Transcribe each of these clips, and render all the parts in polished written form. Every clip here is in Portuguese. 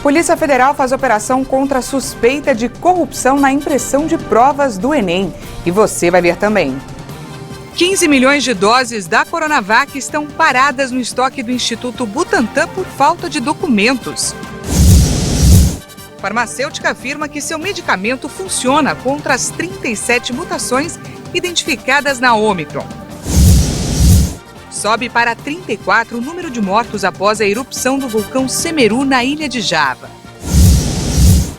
Polícia Federal faz operação contra a suspeita de corrupção na impressão de provas do Enem. E você vai ver também. 15 milhões de doses da Coronavac estão paradas no estoque do Instituto Butantan por falta de documentos. Farmacêutica afirma que seu medicamento funciona contra as 37 mutações identificadas na Ômicron. Sobe para 34 o número de mortos após a erupção do vulcão Semeru na ilha de Java.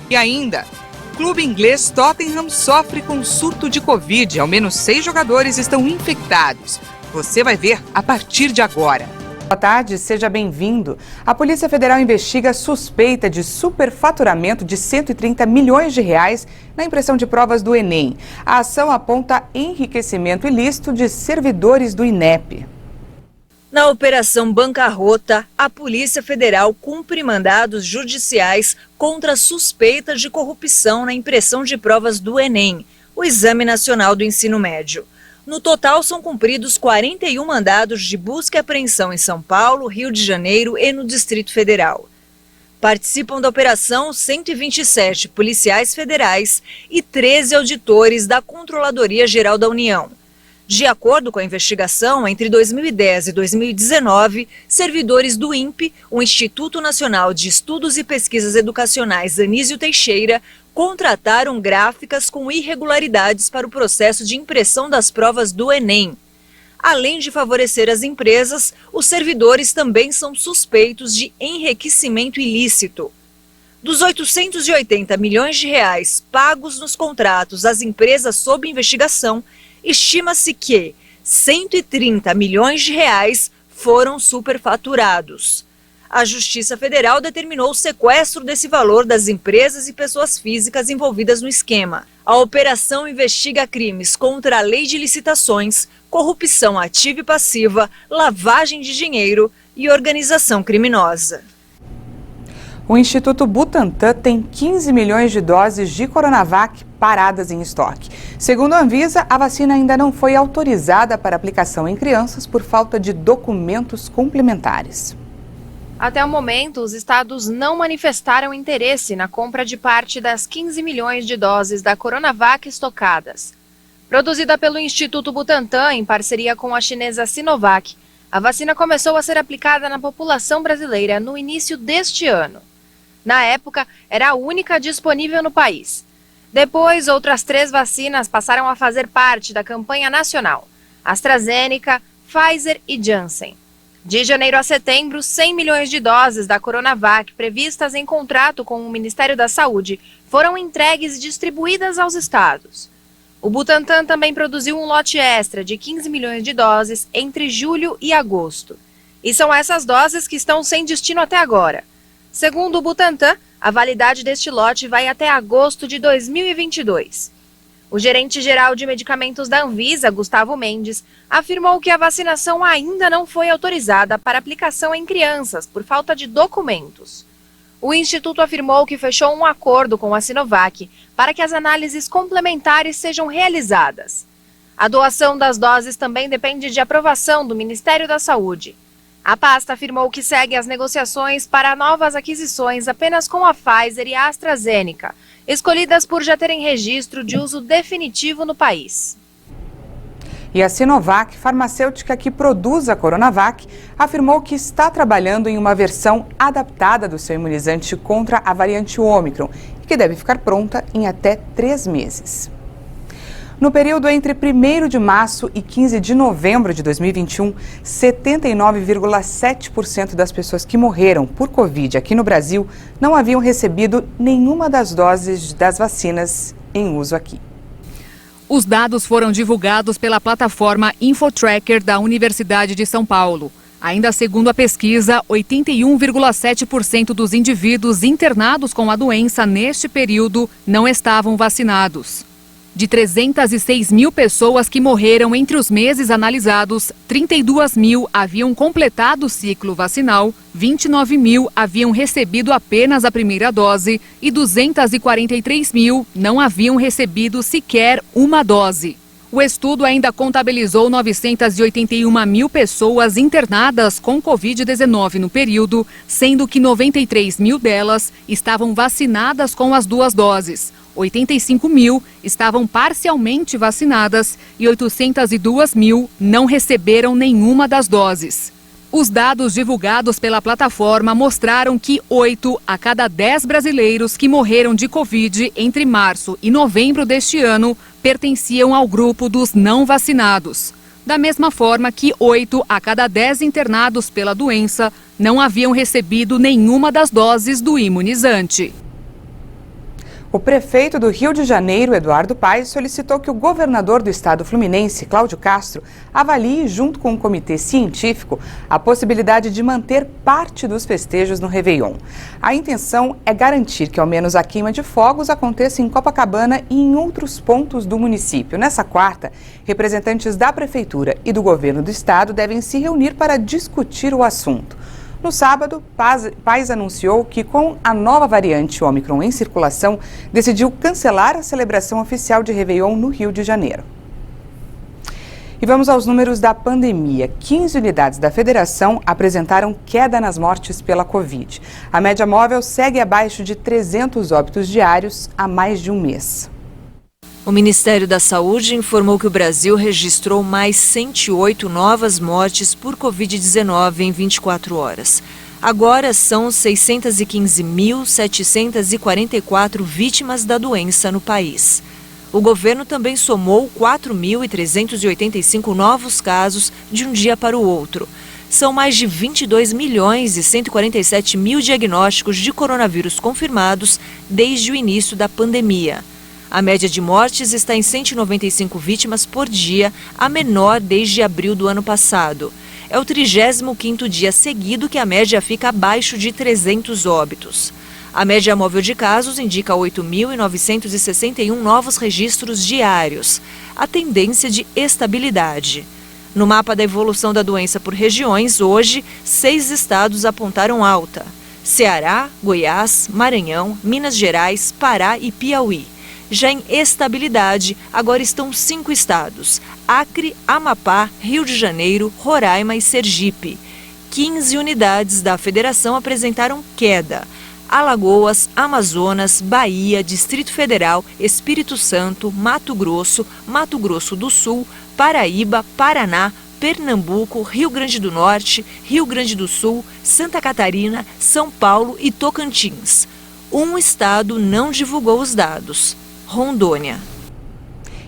E ainda, o clube inglês Tottenham sofre com surto de Covid. Ao menos 6 jogadores estão infectados. Você vai ver a partir de agora. Boa tarde, seja bem-vindo. A Polícia Federal investiga a suspeita de superfaturamento de 130 milhões de reais na impressão de provas do Enem. A ação aponta enriquecimento ilícito de servidores do INEP. Na Operação Bancarrota, a Polícia Federal cumpre mandados judiciais contra suspeitas de corrupção na impressão de provas do Enem, o Exame Nacional do Ensino Médio. No total, são cumpridos 41 mandados de busca e apreensão em São Paulo, Rio de Janeiro e no Distrito Federal. Participam da operação 127 policiais federais e 13 auditores da Controladoria Geral da União. De acordo com a investigação, entre 2010 e 2019, servidores do INPE, o Instituto Nacional de Estudos e Pesquisas Educacionais Anísio Teixeira, contrataram gráficas com irregularidades para o processo de impressão das provas do Enem. Além de favorecer as empresas, os servidores também são suspeitos de enriquecimento ilícito. Dos 880 milhões de reais pagos nos contratos às empresas sob investigação, estima-se que 130 milhões de reais foram superfaturados. A Justiça Federal determinou o sequestro desse valor das empresas e pessoas físicas envolvidas no esquema. A operação investiga crimes contra a lei de licitações, corrupção ativa e passiva, lavagem de dinheiro e organização criminosa. O Instituto Butantan tem 15 milhões de doses de Coronavac paradas em estoque. Segundo a Anvisa, a vacina ainda não foi autorizada para aplicação em crianças por falta de documentos complementares. Até o momento, os estados não manifestaram interesse na compra de parte das 15 milhões de doses da Coronavac estocadas. Produzida pelo Instituto Butantan em parceria com a chinesa Sinovac, a vacina começou a ser aplicada na população brasileira no início deste ano. Na época, era a única disponível no país. Depois, outras 3 vacinas passaram a fazer parte da campanha nacional: AstraZeneca, Pfizer e Janssen. De janeiro a setembro, 100 milhões de doses da Coronavac previstas em contrato com o Ministério da Saúde foram entregues e distribuídas aos estados. O Butantan também produziu um lote extra de 15 milhões de doses entre julho e agosto. E são essas doses que estão sem destino até agora. Segundo o Butantan, a validade deste lote vai até agosto de 2022. O gerente-geral de medicamentos da Anvisa, Gustavo Mendes, afirmou que a vacinação ainda não foi autorizada para aplicação em crianças por falta de documentos. O Instituto afirmou que fechou um acordo com a Sinovac para que as análises complementares sejam realizadas. A doação das doses também depende de aprovação do Ministério da Saúde. A pasta afirmou que segue as negociações para novas aquisições apenas com a Pfizer e a AstraZeneca, escolhidas por já terem registro de uso definitivo no país. E a Sinovac, farmacêutica que produz a Coronavac, afirmou que está trabalhando em uma versão adaptada do seu imunizante contra a variante Ômicron e que deve ficar pronta em até 3 meses. No período entre 1º de março e 15 de novembro de 2021, 79,7% das pessoas que morreram por Covid aqui no Brasil não haviam recebido nenhuma das doses das vacinas em uso aqui. Os dados foram divulgados pela plataforma InfoTracker da Universidade de São Paulo. Ainda segundo a pesquisa, 81,7% dos indivíduos internados com a doença neste período não estavam vacinados. De 306 mil pessoas que morreram entre os meses analisados, 32 mil haviam completado o ciclo vacinal, 29 mil haviam recebido apenas a primeira dose e 243 mil não haviam recebido sequer uma dose. O estudo ainda contabilizou 981 mil pessoas internadas com Covid-19 no período, sendo que 93 mil delas estavam vacinadas com as 2 doses. 85 mil estavam parcialmente vacinadas e 802 mil não receberam nenhuma das doses. Os dados divulgados pela plataforma mostraram que 8 a cada 10 brasileiros que morreram de Covid entre março e novembro deste ano pertenciam ao grupo dos não vacinados. Da mesma forma que 8 a cada 10 internados pela doença não haviam recebido nenhuma das doses do imunizante. O prefeito do Rio de Janeiro, Eduardo Paes, solicitou que o governador do estado fluminense, Cláudio Castro, avalie, junto com um comitê científico, a possibilidade de manter parte dos festejos no Réveillon. A intenção é garantir que ao menos a queima de fogos aconteça em Copacabana e em outros pontos do município. Nessa quarta, representantes da prefeitura e do governo do estado devem se reunir para discutir o assunto. No sábado, Paes anunciou que, com a nova variante Ômicron em circulação, decidiu cancelar a celebração oficial de Réveillon no Rio de Janeiro. E vamos aos números da pandemia. 15 unidades da federação apresentaram queda nas mortes pela Covid. A média móvel segue abaixo de 300 óbitos diários há mais de um mês. O Ministério da Saúde informou que o Brasil registrou mais 108 novas mortes por Covid-19 em 24 horas. Agora são 615.744 vítimas da doença no país. O governo também somou 4.385 novos casos de um dia para o outro. São mais de 22 milhões e 147 mil diagnósticos de coronavírus confirmados desde o início da pandemia. A média de mortes está em 195 vítimas por dia, a menor desde abril do ano passado. É o 35º dia seguido que a média fica abaixo de 300 óbitos. A média móvel de casos indica 8.961 novos registros diários. A tendência de estabilidade. No mapa da evolução da doença por regiões, hoje, 6 estados apontaram alta: Ceará, Goiás, Maranhão, Minas Gerais, Pará e Piauí. Já em estabilidade, agora estão 5 estados: Acre, Amapá, Rio de Janeiro, Roraima e Sergipe. 15 unidades da federação apresentaram queda: Alagoas, Amazonas, Bahia, Distrito Federal, Espírito Santo, Mato Grosso do Sul, Paraíba, Paraná, Pernambuco, Rio Grande do Norte, Rio Grande do Sul, Santa Catarina, São Paulo e Tocantins. Um estado não divulgou os dados: Rondônia.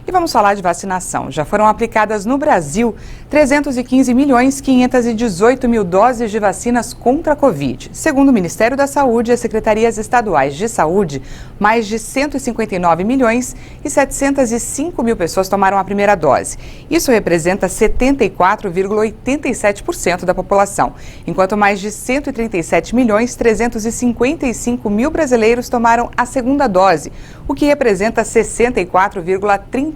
E vamos falar de vacinação. Já foram aplicadas no Brasil 315.518.000 doses de vacinas contra a Covid. Segundo o Ministério da Saúde e as secretarias estaduais de saúde, mais de 159.705.000 pessoas tomaram a primeira dose. Isso representa 74,87% da população, enquanto mais de 137.355.000 brasileiros tomaram a segunda dose, o que representa 64,39%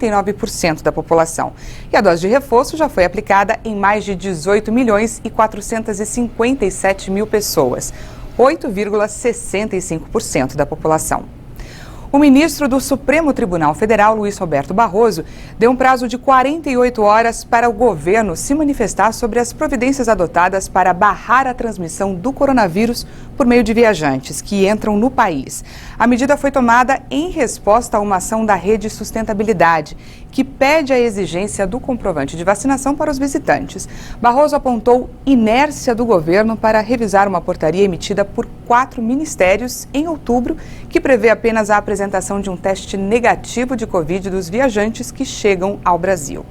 da população. E a dose de reforço já foi aplicada em mais de 18.457.000 pessoas, 8,65% da população. O ministro do Supremo Tribunal Federal, Luiz Roberto Barroso, deu um prazo de 48 horas para o governo se manifestar sobre as providências adotadas para barrar a transmissão do coronavírus por meio de viajantes que entram no país. A medida foi tomada em resposta a uma ação da Rede Sustentabilidade, que pede a exigência do comprovante de vacinação para os visitantes. Barroso apontou inércia do governo para revisar uma portaria emitida por 4 ministérios em outubro, que prevê apenas a apresentação de um teste negativo de Covid dos viajantes que chegam ao Brasil.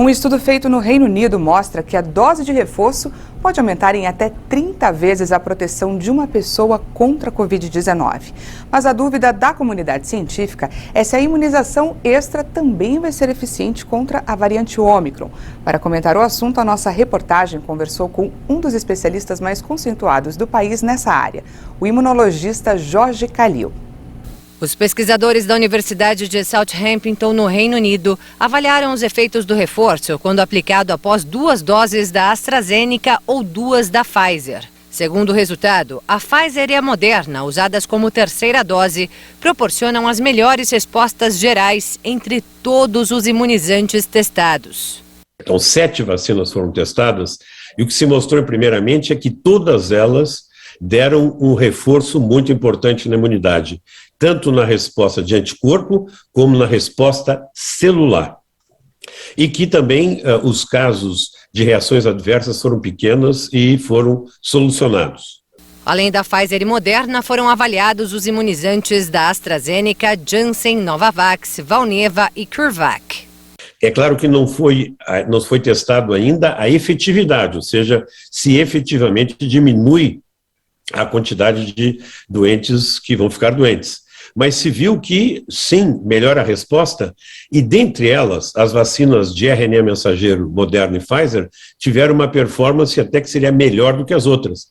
Um estudo feito no Reino Unido mostra que a dose de reforço pode aumentar em até 30 vezes a proteção de uma pessoa contra a Covid-19. Mas a dúvida da comunidade científica é se a imunização extra também vai ser eficiente contra a variante Ômicron. Para comentar o assunto, a nossa reportagem conversou com um dos especialistas mais conceituados do país nessa área, o imunologista Jorge Calil. Os pesquisadores da Universidade de Southampton, no Reino Unido, avaliaram os efeitos do reforço quando aplicado após 2 doses da AstraZeneca ou 2 da Pfizer. Segundo o resultado, a Pfizer e a Moderna, usadas como terceira dose, proporcionam as melhores respostas gerais entre todos os imunizantes testados. Então, 7 vacinas foram testadas e o que se mostrou primeiramente é que todas elas deram um reforço muito importante na imunidade, tanto na resposta de anticorpo como na resposta celular. E que também os casos de reações adversas foram pequenas e foram solucionados. Além da Pfizer e Moderna, foram avaliados os imunizantes da AstraZeneca, Janssen, Novavax, Valneva e CureVac. É claro que não foi testado ainda a efetividade, ou seja, se efetivamente diminui a quantidade de doentes que vão ficar doentes. Mas se viu que, sim, melhora a resposta, e dentre elas, as vacinas de RNA mensageiro, Moderna e Pfizer, tiveram uma performance até que seria melhor do que as outras.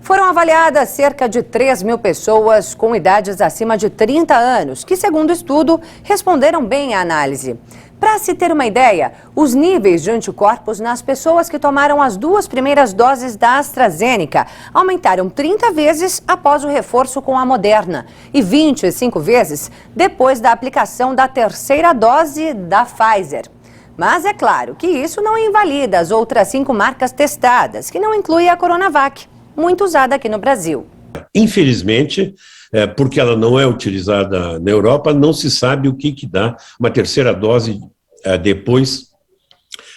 Foram avaliadas cerca de 3.000 pessoas com idades acima de 30 anos, que, segundo o estudo, responderam bem à análise. Para se ter uma ideia, os níveis de anticorpos nas pessoas que tomaram as 2 primeiras doses da AstraZeneca aumentaram 30 vezes após o reforço com a Moderna e 25 vezes depois da aplicação da terceira dose da Pfizer. Mas é claro que isso não invalida as outras 5 marcas testadas, que não inclui a Coronavac, muito usada aqui no Brasil. Infelizmente, porque ela não é utilizada na Europa, não se sabe o que dá uma terceira dose depois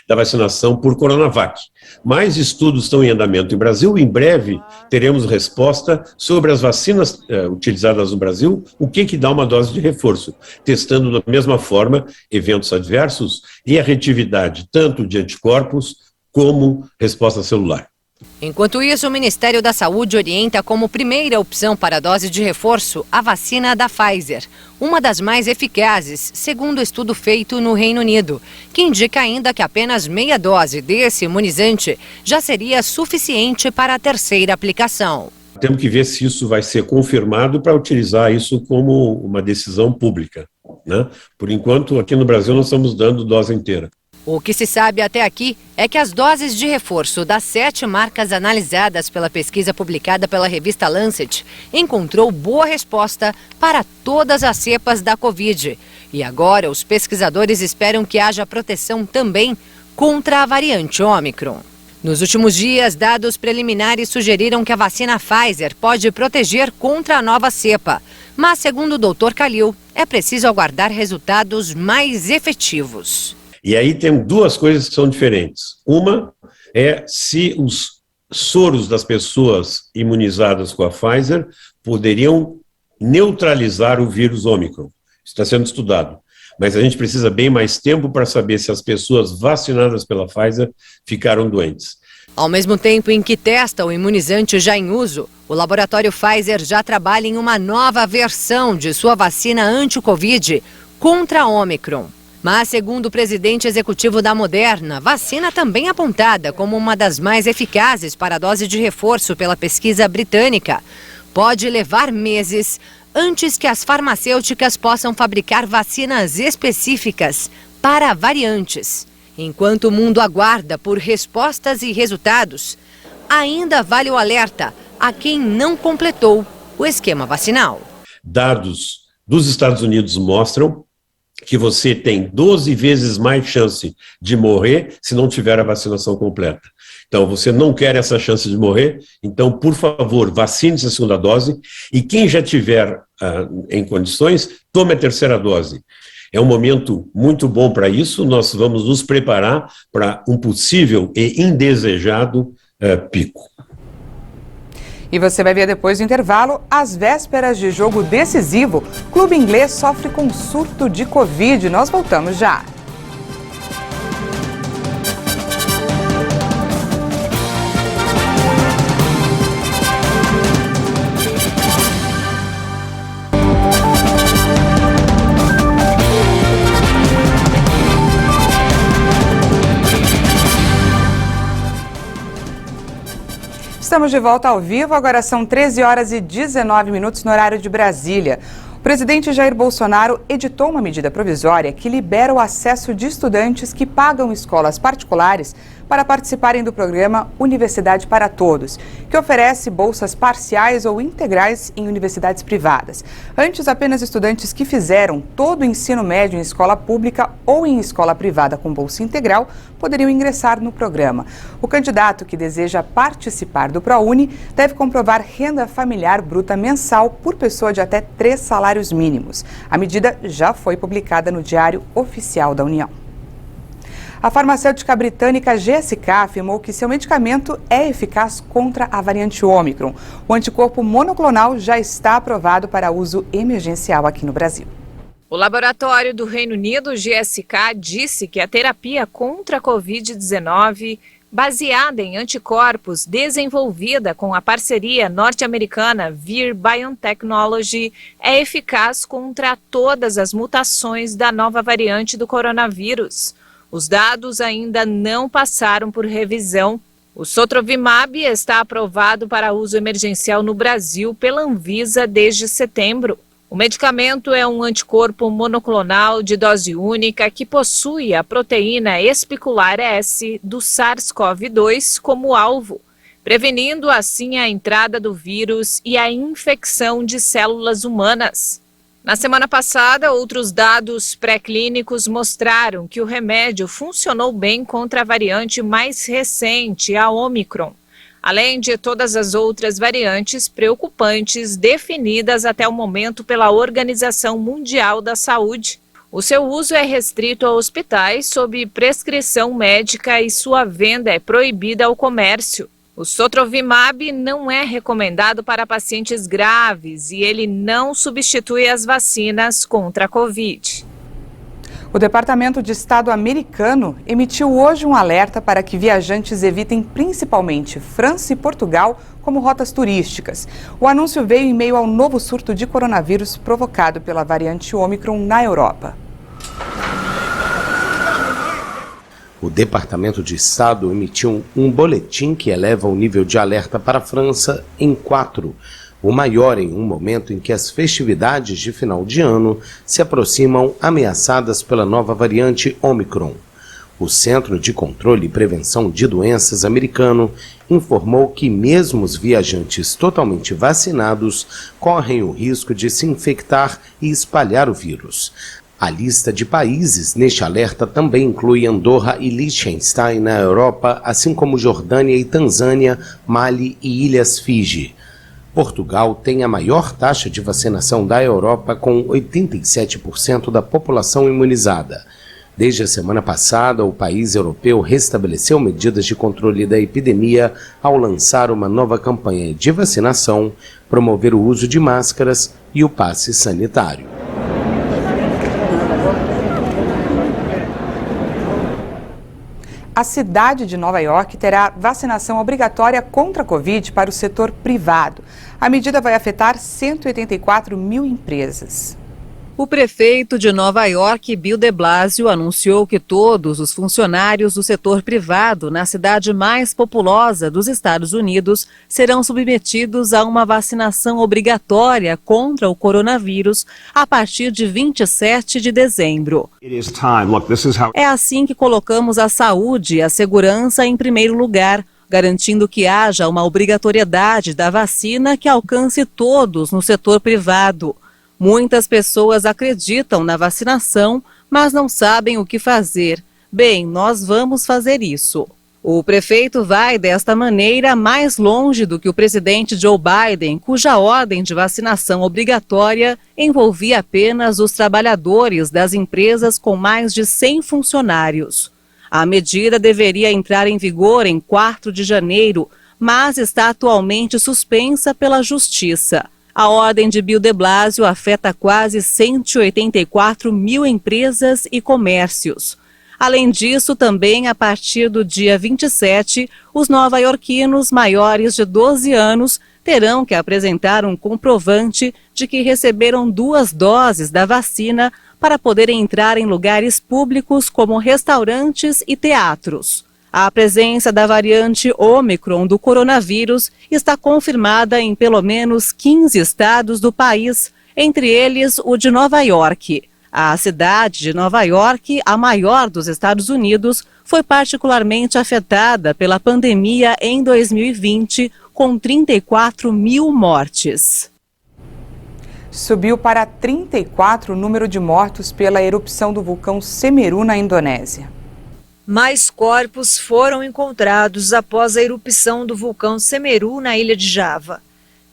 da vacinação por Coronavac. Mais estudos estão em andamento em Brasil. Em breve teremos resposta sobre as vacinas utilizadas no Brasil, o que dá uma dose de reforço, testando da mesma forma eventos adversos e a reatividade tanto de anticorpos como resposta celular. Enquanto isso, o Ministério da Saúde orienta como primeira opção para a dose de reforço a vacina da Pfizer, uma das mais eficazes, segundo estudo feito no Reino Unido, que indica ainda que apenas meia dose desse imunizante já seria suficiente para a terceira aplicação. Temos que ver se isso vai ser confirmado para utilizar isso como uma decisão pública, né? Por enquanto, aqui no Brasil, nós estamos dando dose inteira. O que se sabe até aqui é que as doses de reforço das 7 marcas analisadas pela pesquisa publicada pela revista Lancet encontrou boa resposta para todas as cepas da Covid. E agora os pesquisadores esperam que haja proteção também contra a variante Ômicron. Nos últimos dias, dados preliminares sugeriram que a vacina Pfizer pode proteger contra a nova cepa. Mas, segundo o Dr. Kalil, é preciso aguardar resultados mais efetivos. E aí tem 2 coisas que são diferentes. Uma é se os soros das pessoas imunizadas com a Pfizer poderiam neutralizar o vírus Ômicron. Isso está sendo estudado. Mas a gente precisa bem mais tempo para saber se as pessoas vacinadas pela Pfizer ficaram doentes. Ao mesmo tempo em que testa o imunizante já em uso, o laboratório Pfizer já trabalha em uma nova versão de sua vacina anti-Covid contra a Ômicron. Mas, segundo o presidente executivo da Moderna, vacina também apontada como uma das mais eficazes para a dose de reforço pela pesquisa britânica, pode levar meses antes que as farmacêuticas possam fabricar vacinas específicas para variantes. Enquanto o mundo aguarda por respostas e resultados, ainda vale o alerta a quem não completou o esquema vacinal. Dados dos Estados Unidos mostram que você tem 12 vezes mais chance de morrer se não tiver a vacinação completa. Então, você não quer essa chance de morrer, então, por favor, vacine-se a segunda dose e quem já tiver em condições, tome a terceira dose. É um momento muito bom para isso, nós vamos nos preparar para um possível e indesejado pico. E você vai ver depois do intervalo, às vésperas de jogo decisivo, clube inglês sofre com surto de Covid. Nós voltamos já. Estamos de volta ao vivo, agora são 13 horas e 19 minutos no horário de Brasília. O presidente Jair Bolsonaro editou uma medida provisória que libera o acesso de estudantes que pagam escolas particulares para participarem do programa Universidade para Todos, que oferece bolsas parciais ou integrais em universidades privadas. Antes, apenas estudantes que fizeram todo o ensino médio em escola pública ou em escola privada com bolsa integral poderiam ingressar no programa. O candidato que deseja participar do ProUni deve comprovar renda familiar bruta mensal por pessoa de até 3 salários mínimos. A medida já foi publicada no Diário Oficial da União. A farmacêutica britânica GSK afirmou que seu medicamento é eficaz contra a variante Ômicron. O anticorpo monoclonal já está aprovado para uso emergencial aqui no Brasil. O laboratório do Reino Unido, GSK, disse que a terapia contra a Covid-19, baseada em anticorpos desenvolvida com a parceria norte-americana Vir Biotechnology, é eficaz contra todas as mutações da nova variante do coronavírus. Os dados ainda não passaram por revisão. O Sotrovimab está aprovado para uso emergencial no Brasil pela Anvisa desde setembro. O medicamento é um anticorpo monoclonal de dose única que possui a proteína espicular S do SARS-CoV-2 como alvo, prevenindo assim a entrada do vírus e a infecção de células humanas. Na semana passada, outros dados pré-clínicos mostraram que o remédio funcionou bem contra a variante mais recente, a Ômicron, além de todas as outras variantes preocupantes definidas até o momento pela Organização Mundial da Saúde. O seu uso é restrito a hospitais sob prescrição médica e sua venda é proibida ao comércio. O Sotrovimab não é recomendado para pacientes graves e ele não substitui as vacinas contra a Covid. O Departamento de Estado americano emitiu hoje um alerta para que viajantes evitem principalmente França e Portugal como rotas turísticas. O anúncio veio em meio ao novo surto de coronavírus provocado pela variante Ômicron na Europa. O Departamento de Estado emitiu um boletim que eleva o nível de alerta para a França em 4, o maior em um momento em que as festividades de final de ano se aproximam ameaçadas pela nova variante Ômicron. O Centro de Controle e Prevenção de Doenças americano informou que mesmo os viajantes totalmente vacinados correm o risco de se infectar e espalhar o vírus. A lista de países neste alerta também inclui Andorra e Liechtenstein na Europa, assim como Jordânia e Tanzânia, Mali e Ilhas Fiji. Portugal tem a maior taxa de vacinação da Europa, com 87% da população imunizada. Desde a semana passada, o país europeu restabeleceu medidas de controle da epidemia ao lançar uma nova campanha de vacinação, promover o uso de máscaras e o passe sanitário. A cidade de Nova York terá vacinação obrigatória contra a Covid para o setor privado. A medida vai afetar 184 mil empresas. O prefeito de Nova York, Bill de Blasio, anunciou que todos os funcionários do setor privado na cidade mais populosa dos Estados Unidos serão submetidos a uma vacinação obrigatória contra o coronavírus a partir de 27 de dezembro. É assim que colocamos a saúde e a segurança em primeiro lugar, garantindo que haja uma obrigatoriedade da vacina que alcance todos no setor privado. Muitas pessoas acreditam na vacinação, mas não sabem o que fazer. Bem, nós vamos fazer isso. O prefeito vai, desta maneira, mais longe do que o presidente Joe Biden, cuja ordem de vacinação obrigatória envolvia apenas os trabalhadores das empresas com mais de 100 funcionários. A medida deveria entrar em vigor em 4 de janeiro, mas está atualmente suspensa pela Justiça. A ordem de Bill de Blasio afeta quase 184 mil empresas e comércios. Além disso, também a partir do dia 27, os nova-iorquinos maiores de 12 anos terão que apresentar um comprovante de que receberam 2 doses da vacina para poderem entrar em lugares públicos como restaurantes e teatros. A presença da variante Ômicron do coronavírus está confirmada em pelo menos 15 estados do país, entre eles o de Nova York. A cidade de Nova York, a maior dos Estados Unidos, foi particularmente afetada pela pandemia em 2020, com 34 mil mortes. Subiu para 34 o número de mortos pela erupção do vulcão Semeru na Indonésia. Mais corpos foram encontrados após a erupção do vulcão Semeru na ilha de Java.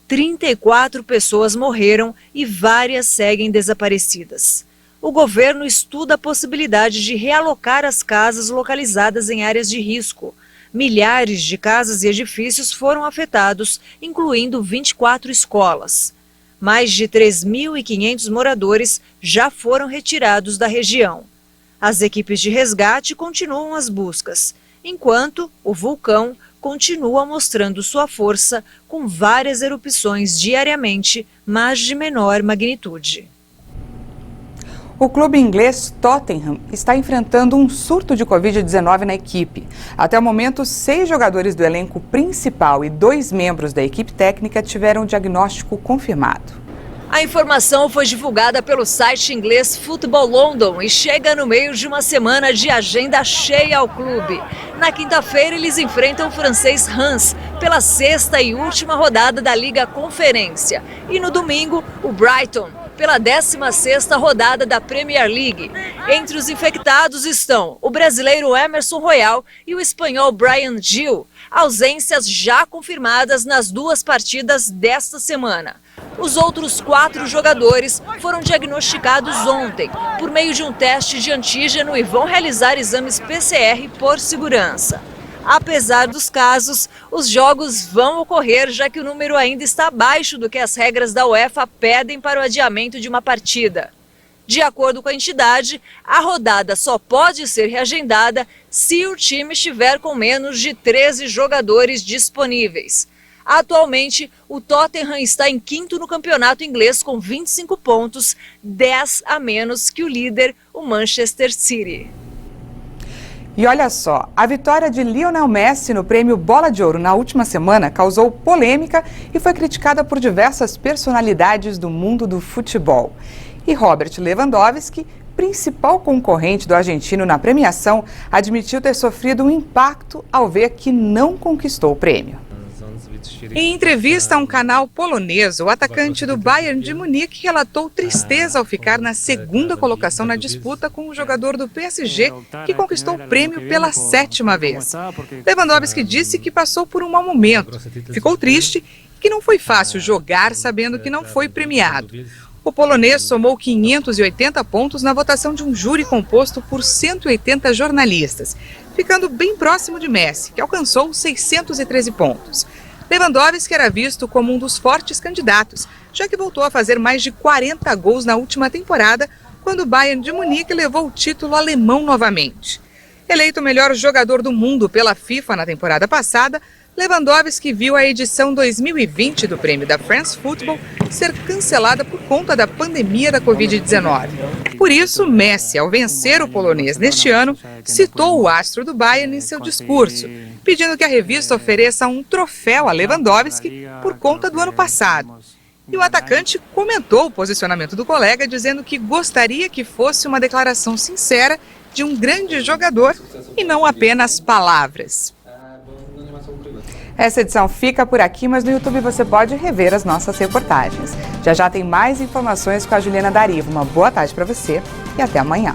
34 pessoas morreram e várias seguem desaparecidas. O governo estuda a possibilidade de realocar as casas localizadas em áreas de risco. Milhares de casas e edifícios foram afetados, incluindo 24 escolas. Mais de 3.500 moradores já foram retirados da região. As equipes de resgate continuam as buscas, enquanto o vulcão continua mostrando sua força com várias erupções diariamente, mas de menor magnitude. O clube inglês Tottenham está enfrentando um surto de Covid-19 na equipe. Até o momento, 6 jogadores do elenco principal e 2 membros da equipe técnica tiveram o diagnóstico confirmado. A informação foi divulgada pelo site inglês Football London e chega no meio de uma semana de agenda cheia ao clube. Na quinta-feira, eles enfrentam o francês Reims pela 6ª e última rodada da Liga Conferência. E no domingo, o Brighton pela 16ª rodada da Premier League. Entre os infectados estão o brasileiro Emerson Royal e o espanhol Bryan Gil, ausências já confirmadas nas 2 partidas desta semana. Os outros 4 jogadores foram diagnosticados ontem, por meio de um teste de antígeno, e vão realizar exames PCR por segurança. Apesar dos casos, os jogos vão ocorrer, já que o número ainda está abaixo do que as regras da UEFA pedem para o adiamento de uma partida. De acordo com a entidade, a rodada só pode ser reagendada se o time estiver com menos de 13 jogadores disponíveis. Atualmente, o Tottenham está em 5º no campeonato inglês com 25 pontos, 10 a menos que o líder, o Manchester City. E olha só, a vitória de Lionel Messi no prêmio Bola de Ouro na última semana causou polêmica e foi criticada por diversas personalidades do mundo do futebol. E Robert Lewandowski, principal concorrente do argentino na premiação, admitiu ter sofrido um impacto ao ver que não conquistou o prêmio. Em entrevista a um canal polonês, o atacante do Bayern de Munique relatou tristeza ao ficar na 2ª colocação na disputa com o jogador do PSG, que conquistou o prêmio pela 7ª vez. Lewandowski disse que passou por um mau momento, ficou triste e que não foi fácil jogar sabendo que não foi premiado. O polonês somou 580 pontos na votação de um júri composto por 180 jornalistas, ficando bem próximo de Messi, que alcançou 613 pontos. Lewandowski era visto como um dos fortes candidatos, já que voltou a fazer mais de 40 gols na última temporada, quando o Bayern de Munique levou o título alemão novamente. Eleito o melhor jogador do mundo pela FIFA na temporada passada, Lewandowski viu a edição 2020 do prêmio da France Football ser cancelada por conta da pandemia da Covid-19. Por isso, Messi, ao vencer o polonês neste ano, citou o astro do Bayern em seu discurso, pedindo que a revista ofereça um troféu a Lewandowski por conta do ano passado. E o atacante comentou o posicionamento do colega, dizendo que gostaria que fosse uma declaração sincera de um grande jogador e não apenas palavras. Essa edição fica por aqui, mas no YouTube você pode rever as nossas reportagens. Já já tem mais informações com a Juliana Dariva. Uma boa tarde para você e até amanhã.